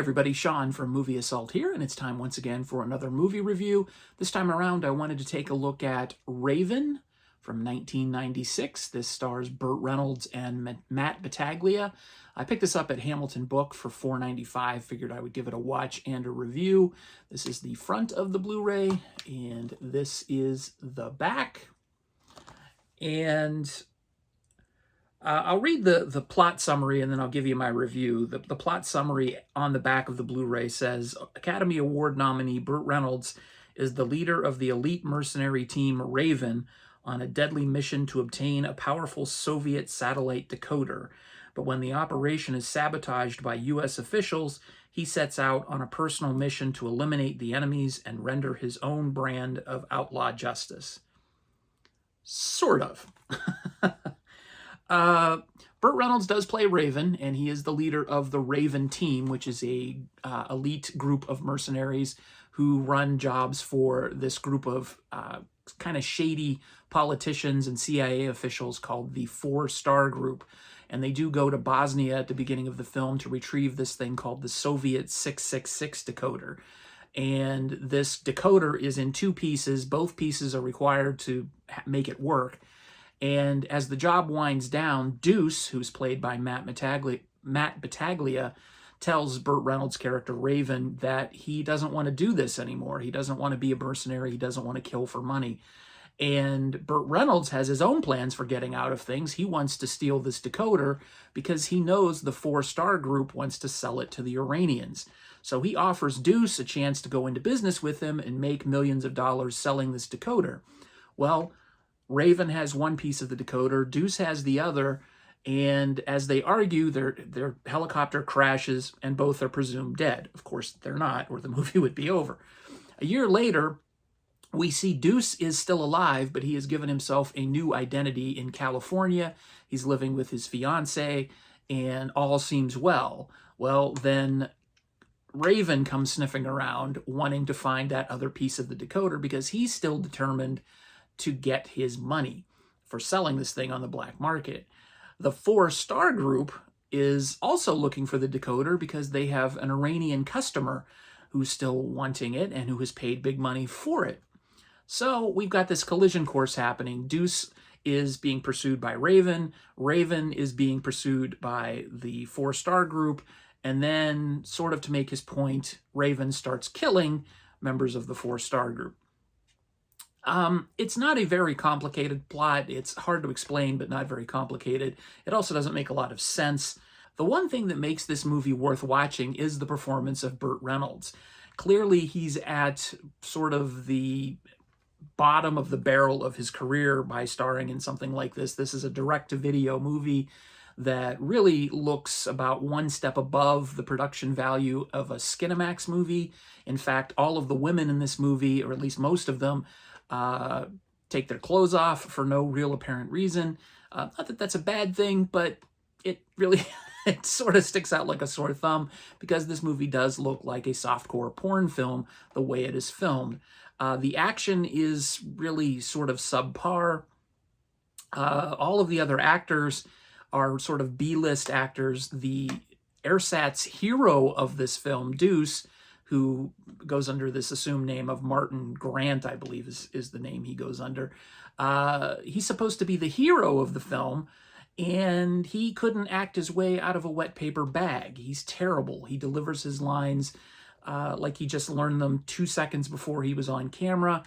everybody, Sean from Movie Assault here, and it's time once again for another movie review. This time around, I wanted to take a look at Raven from 1996. This stars Burt Reynolds and Matt Battaglia. I picked this up at Hamilton Book for $4.95. Figured I would give it a watch and a review. This is the front of the Blu-ray, and this is the back. And I'll read the plot summary and then I'll give you my review. The plot summary on the back of the Blu-ray says, Academy Award nominee Burt Reynolds is the leader of the elite mercenary team Raven on a deadly mission to obtain a powerful Soviet satellite decoder. But when the operation is sabotaged by U.S. officials, he sets out on a personal mission to eliminate the enemies and render his own brand of outlaw justice. Sort of. Burt Reynolds does play Raven, and he is the leader of the Raven team, which is a elite group of mercenaries who run jobs for this group of kind of shady politicians and CIA officials called the 4-Star Group. And they do go to Bosnia at the beginning of the film to retrieve this thing called the Soviet 666 decoder. And this decoder is in 2 pieces. Both pieces are required to make it work. And as the job winds down, Deuce, who's played by Matt Battaglia, tells Burt Reynolds' character Raven that he doesn't want to do this anymore. He doesn't want to be a mercenary. He doesn't want to kill for money. And Burt Reynolds has his own plans for getting out of things. He wants to steal this decoder because he knows the 4-Star Group wants to sell it to the Iranians. So he offers Deuce a chance to go into business with him and make millions of dollars selling this decoder. Well, Raven has one piece of the decoder, Deuce has the other, and as they argue, their helicopter crashes and both are presumed dead. Of course, they're not, or the movie would be over. A year later, we see Deuce is still alive, but he has given himself a new identity in California. He's living with his fiancée, and all seems well. Well, then Raven comes sniffing around, wanting to find that other piece of the decoder because he's still determined to get his money for selling this thing on the black market. The 4-Star Group is also looking for the decoder because they have an Iranian customer who's still wanting it and who has paid big money for it. So we've got this collision course happening. Deuce is being pursued by Raven. Raven is being pursued by the 4-Star Group. And then, sort of to make his point, Raven starts killing members of the 4-Star Group. It's not a very complicated plot. It's hard to explain, but not very complicated. It also doesn't make a lot of sense. The one thing that makes this movie worth watching is the performance of Burt Reynolds. Clearly, he's at sort of the bottom of the barrel of his career by starring in something like this. This is a direct-to-video movie that really looks about one step above the production value of a Skinamax movie. In fact, all of the women in this movie, or at least most of them, take their clothes off for no real apparent reason. Not that that's a bad thing, but it really it sort of sticks out like a sore thumb because this movie does look like a softcore porn film the way it is filmed. The action is really sort of subpar. All of the other actors are sort of B-list actors. The ersatz hero of this film, Deuce, who goes under this assumed name of Martin Grant, I believe is the name he goes under. He's supposed to be the hero of the film, and he couldn't act his way out of a wet paper bag. He's terrible. He delivers his lines like he just learned them 2 seconds before he was on camera.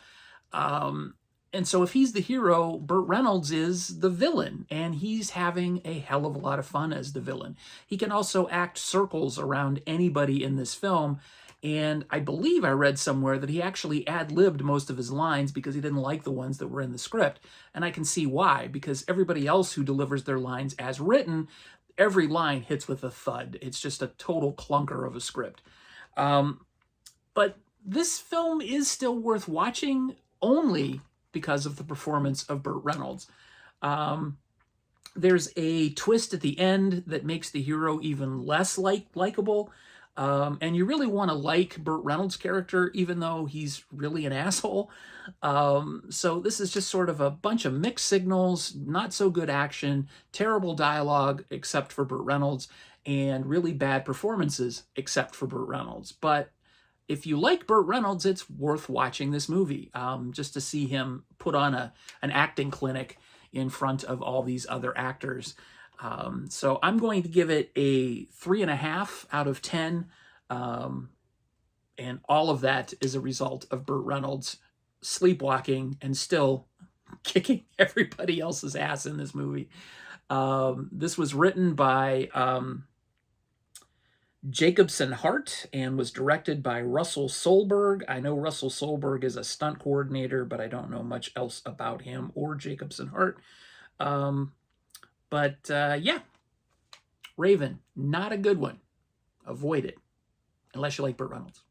And so if he's the hero, Burt Reynolds is the villain, and he's having a hell of a lot of fun as the villain. He can also act circles around anybody in this film, and I believe I read somewhere that he actually ad-libbed most of his lines because he didn't like the ones that were in the script. And I can see why, because everybody else who delivers their lines as written, every line hits with a thud. It's just a total clunker of a script. But this film is still worth watching only because of the performance of Burt Reynolds. There's a twist at the end that makes the hero even less likable. And you really want to like Burt Reynolds' character, even though he's really an asshole. So this is just sort of a bunch of mixed signals, not so good action, terrible dialogue, except for Burt Reynolds, and really bad performances, except for Burt Reynolds. But if you like Burt Reynolds, it's worth watching this movie, just to see him put on an acting clinic in front of all these other actors. So I'm going to give it a 3.5 out of 10. And all of that is a result of Burt Reynolds sleepwalking and still kicking everybody else's ass in this movie. This was written by Jacobson Hart and was directed by Russell Solberg. I know Russell Solberg is a stunt coordinator, but I don't know much else about him or Jacobson Hart. Yeah, Raven, not a good one. Avoid it, unless you like Burt Reynolds.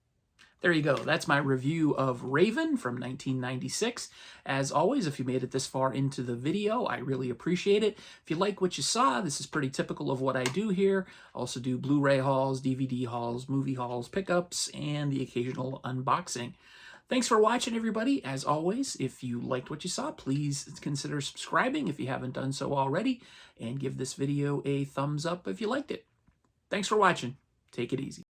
There you go. That's my review of Raven from 1996. As always, if you made it this far into the video, I really appreciate it. If you like what you saw, this is pretty typical of what I do here. I also do Blu-ray hauls, DVD hauls, movie hauls, pickups, and the occasional unboxing. Thanks for watching, everybody. As always, if you liked what you saw, please consider subscribing if you haven't done so already, and give this video a thumbs up if you liked it. Thanks for watching. Take it easy.